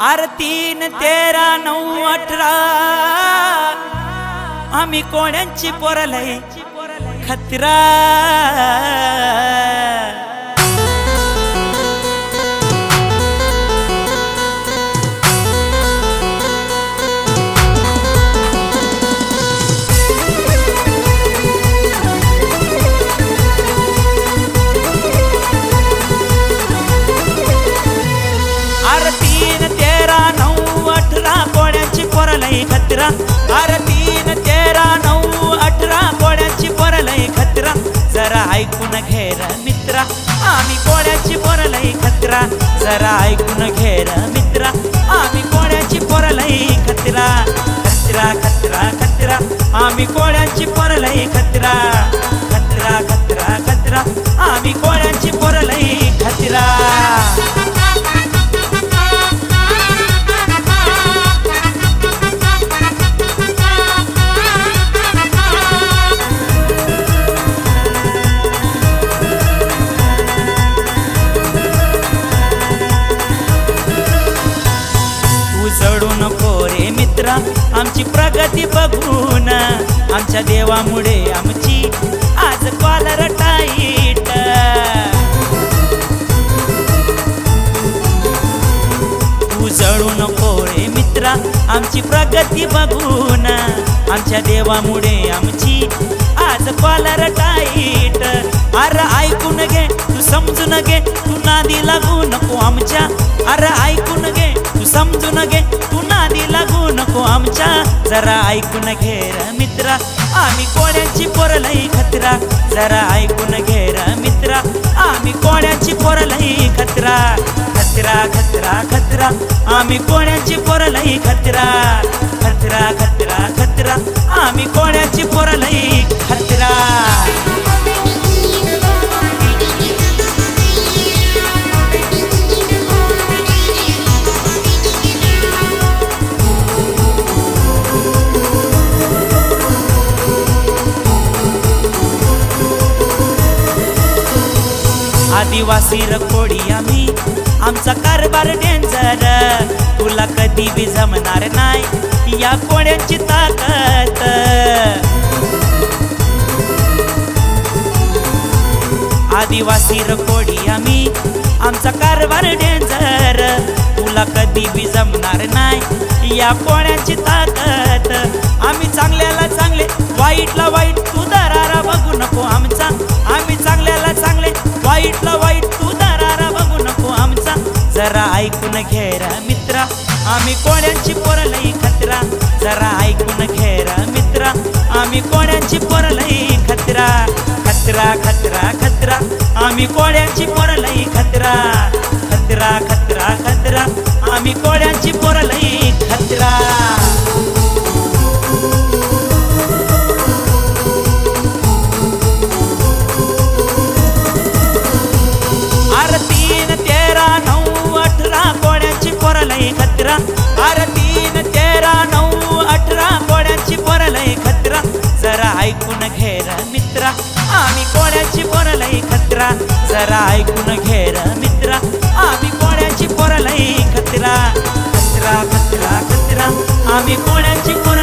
R 3, 13, 9, 18 आम्ही कोण्यांची पोरलय खतरा। R 3, 13, 9, 18 कोण्यांची पोरलय खतरा। आर 3, 13, 9, 18 कोण्यांची पोरलय खतरा। जरा ऐकून घे रे मित्रा आम्ही कोण्यांची पोरलय खतरा। जरा ऐकून घे रे मित्रा आम्ही कोण्यांची पोरलय खतरा। खतरा खतरा खतरा आम्ही कोण्यांची पोरलय खतरा। खतरा खतरा खतरा आम्ही कोण्यांची पोरलय खतरा। जडू नको रे मित्रा आमची प्रगती बघून। आमच्या देवामुळे आमची आज कॉलर टाईट। तू जळू नको रे मित्रा आमची प्रगती बघून। आमच्या देवामुळे आमची आज कॉलर टाईट। अरे ऐकून घे तू समजून घे तू नादी लागू नको आमच्या। अरे ऐकून घे तू समजून घे तू नादी लागू नको आमच्या। जरा ऐकून घे रे मित्रा आम्ही कोण्यांची पोरलय खतरा। जरा ऐकून घे रे मित्रा आम्ही कोण्यांची पोरलय खतरा। खतरा खतरा खतरा आम्ही कोण्यांची पोरलय खतरा। खतरा खतरा खतरा आम्ही कोण्यांची पोरलय खतरा। आदिवासी रखोडी आम्ही आमचा कारभार डेंजर। तुला कधी बी जमणार नाही या कोण्यांची ताकद। आदिवासी रखोडी आम्ही आमचा कारभार डेंजर। तुला कधी बी जमणार नाही या कोण्यांची ताकद। आम्ही चांगल्याला चांगले वाईटला वाईट तू दरारा बघू नको आमचा। आम्ही चांगल्याला चांगले वाईटला वाईट तू दरारा बघू नको आमचा। जरा ऐकून घे रे मित्रा आम्ही कोण्यांची पोरलय खतरा। जरा ऐकून घे रे मित्रा आम्ही कोण्यांची पोरलय खतरा। खतरा खतरा खतरा आम्ही कोण्यांची पोरलय खतरा। खतरा खतरा खतरा आम्ही कोण्यांची पोरलय खतरा। आर 3, 13, 9, 18 कोण्यांची पोरलय खतरा। आर 3, 13, 9, 18 कोण्यांची पोरलय खतरा। जरा ऐकून घे रे मित्रा आम्ही कोण्यांची पोरलय खतरा। जरा ऐकून घे रे मित्रा आम्ही कोण्यांची पोरलय खतरा। खतरा खतरा खतरा आम्ही कोण्यांची पोरलय